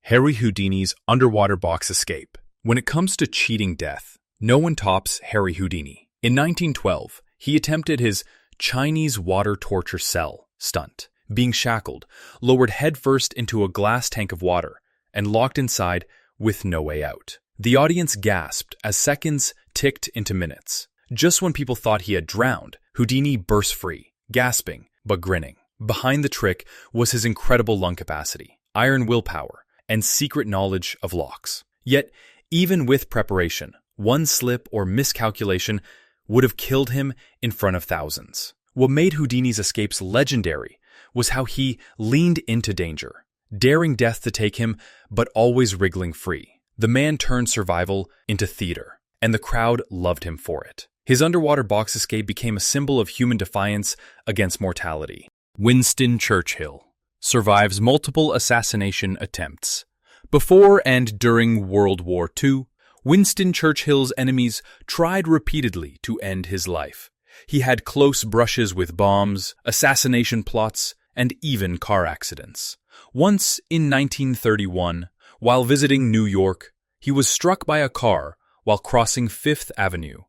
Harry Houdini's underwater box escape. When it comes to cheating death, no one tops Harry Houdini. In 1912, he attempted his Chinese water torture cell stunt, being shackled, lowered headfirst into a glass tank of water, and locked inside with no way out. The audience gasped as seconds ticked into minutes. Just when people thought he had drowned, Houdini burst free, gasping but grinning. Behind the trick was his incredible lung capacity, iron willpower, and secret knowledge of locks. Yet, even with preparation, one slip or miscalculation would have killed him in front of thousands. What made Houdini's escapes legendary was how he leaned into danger, daring death to take him, but always wriggling free. The man turned survival into theater, and the crowd loved him for it. His underwater box escape became a symbol of human defiance against mortality. Winston Churchill survives multiple assassination attempts. Before and during World War II, Winston Churchill's enemies tried repeatedly to end his life. He had close brushes with bombs, assassination plots, and even car accidents. Once, in 1931, while visiting New York, he was struck by a car while crossing Fifth Avenue.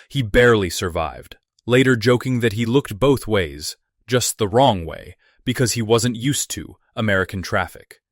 He barely survived, later joking that he looked both ways, just the wrong way, because he wasn't used to American traffic.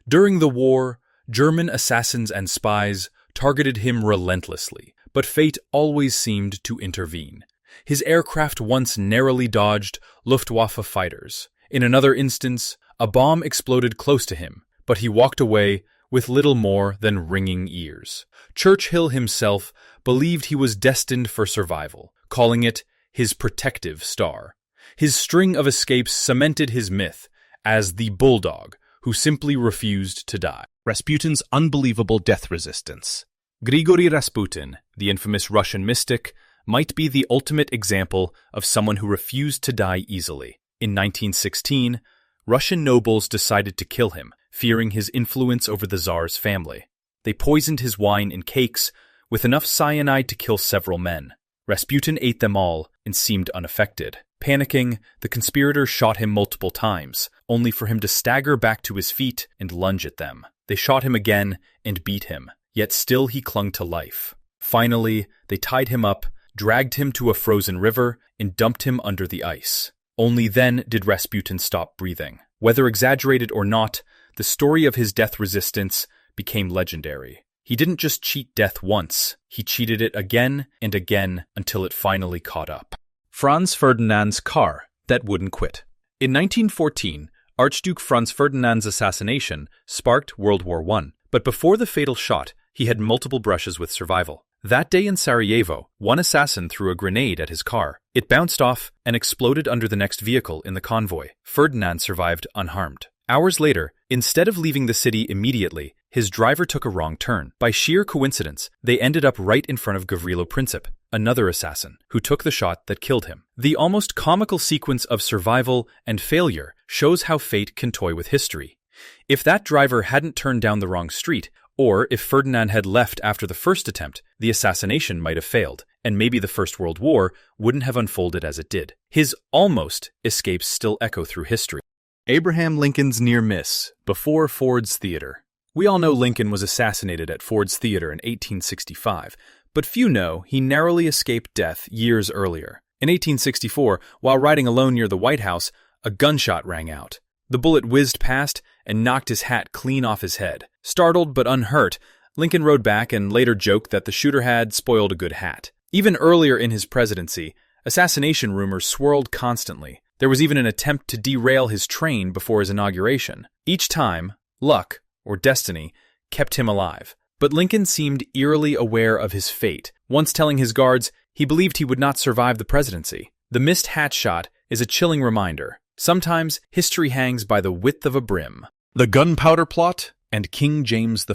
During the war, German assassins and spies targeted him relentlessly, but fate always seemed to intervene. His aircraft once narrowly dodged Luftwaffe fighters. In another instance, a bomb exploded close to him, but he walked away with little more than ringing ears. Churchill himself believed he was destined for survival, calling it his protective star. His string of escapes cemented his myth as the bulldog who simply refused to die. Rasputin's unbelievable death resistance. Grigory Rasputin, the infamous Russian mystic, might be the ultimate example of someone who refused to die easily. In 1916, Russian nobles decided to kill him, fearing his influence over the Tsar's family. They poisoned his wine and cakes with enough cyanide to kill several men. Rasputin ate them all and seemed unaffected. Panicking, the conspirators shot him multiple times, only for him to stagger back to his feet and lunge at them. They shot him again and beat him, yet still he clung to life. Finally, they tied him up, dragged him to a frozen river, and dumped him under the ice. Only then did Rasputin stop breathing. Whether exaggerated or not, the story of his death resistance became legendary. He didn't just cheat death once, he cheated it again and again until it finally caught up. Franz Ferdinand's car that wouldn't quit. In 1914, Archduke Franz Ferdinand's assassination sparked World War I, but before the fatal shot, he had multiple brushes with survival. That day in Sarajevo, one assassin threw a grenade at his car. It bounced off and exploded under the next vehicle in the convoy. Ferdinand survived unharmed. Hours later, instead of leaving the city immediately, his driver took a wrong turn. By sheer coincidence, they ended up right in front of Gavrilo Princip, another assassin, who took the shot that killed him. The almost comical sequence of survival and failure shows how fate can toy with history. If that driver hadn't turned down the wrong street, or if Ferdinand had left after the first attempt, the assassination might have failed, and maybe the First World War wouldn't have unfolded as it did. His almost escapes still echo through history. Abraham Lincoln's near miss before Ford's Theater. We all know Lincoln was assassinated at Ford's Theater in 1865, but few know he narrowly escaped death years earlier. In 1864, while riding alone near the White House, a gunshot rang out. The bullet whizzed past and knocked his hat clean off his head. Startled but unhurt, Lincoln rode back and later joked that the shooter had spoiled a good hat. Even earlier in his presidency, assassination rumors swirled constantly. There was even an attempt to derail his train before his inauguration. Each time, luck, or destiny, kept him alive. But Lincoln seemed eerily aware of his fate, once telling his guards he believed he would not survive the presidency. The missed hat shot is a chilling reminder. Sometimes history hangs by the width of a brim. The Gunpowder Plot and King James I.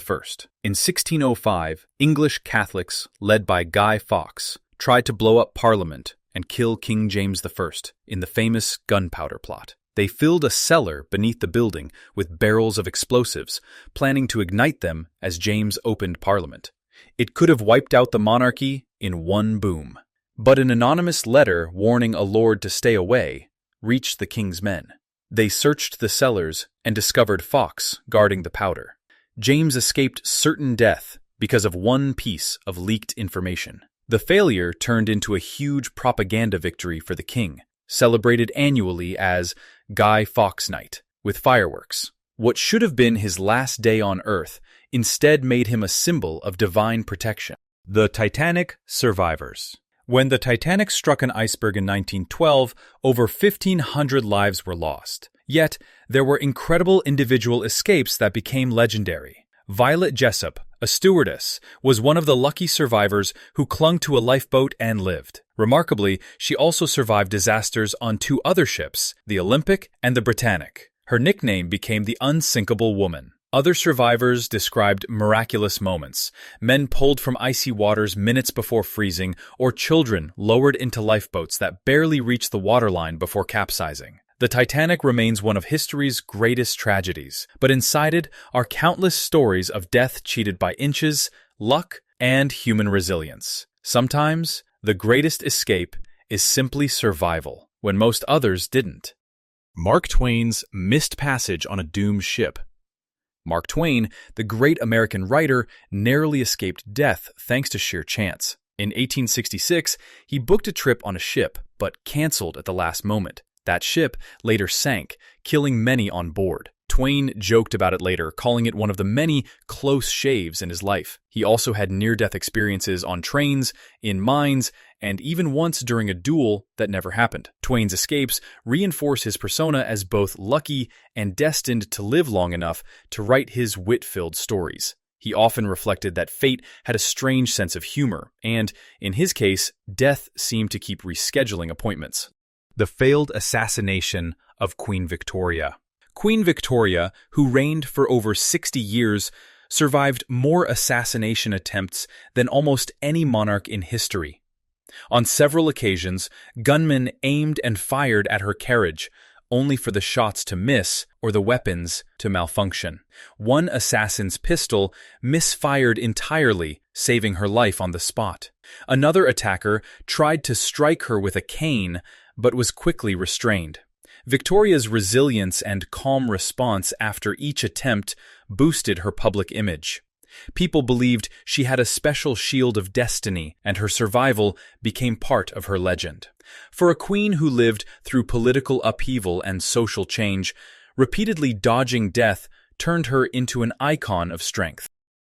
In 1605, English Catholics, led by Guy Fawkes, tried to blow up Parliament and kill King James I in the famous Gunpowder Plot. They filled a cellar beneath the building with barrels of explosives, planning to ignite them as James opened Parliament. It could have wiped out the monarchy in one boom. But an anonymous letter warning a lord to stay away reached the king's men. They searched the cellars and discovered Fawkes guarding the powder. James escaped certain death because of one piece of leaked information. The failure turned into a huge propaganda victory for the king, celebrated annually as Guy Fawkes Night, with fireworks. What should have been his last day on Earth instead made him a symbol of divine protection. The Titanic survivors. When the Titanic struck an iceberg in 1912, over 1,500 lives were lost. Yet, there were incredible individual escapes that became legendary. Violet Jessop, a stewardess, was one of the lucky survivors who clung to a lifeboat and lived. Remarkably, she also survived disasters on 2 other ships, the Olympic and the Britannic. Her nickname became the Unsinkable Woman. Other survivors described miraculous moments, men pulled from icy waters minutes before freezing, or children lowered into lifeboats that barely reached the waterline before capsizing. The Titanic remains one of history's greatest tragedies, but inside it are countless stories of death cheated by inches, luck, and human resilience. Sometimes, the greatest escape is simply survival, when most others didn't. Mark Twain's missed passage on a doomed ship. Mark Twain, the great American writer, narrowly escaped death thanks to sheer chance. In 1866, he booked a trip on a ship, but canceled at the last moment. That ship later sank, killing many on board. Twain joked about it later, calling it one of the many close shaves in his life. He also had near-death experiences on trains, in mines, and even once during a duel that never happened. Twain's escapes reinforce his persona as both lucky and destined to live long enough to write his wit-filled stories. He often reflected that fate had a strange sense of humor, and, in his case, death seemed to keep rescheduling appointments. The failed assassination of Queen Victoria. Queen Victoria, who reigned for over 60 years, survived more assassination attempts than almost any monarch in history. On several occasions, gunmen aimed and fired at her carriage, only for the shots to miss or the weapons to malfunction. One assassin's pistol misfired entirely, saving her life on the spot. Another attacker tried to strike her with a cane, but was quickly restrained. Victoria's resilience and calm response after each attempt boosted her public image. People believed she had a special shield of destiny, and her survival became part of her legend. For a queen who lived through political upheaval and social change, repeatedly dodging death turned her into an icon of strength.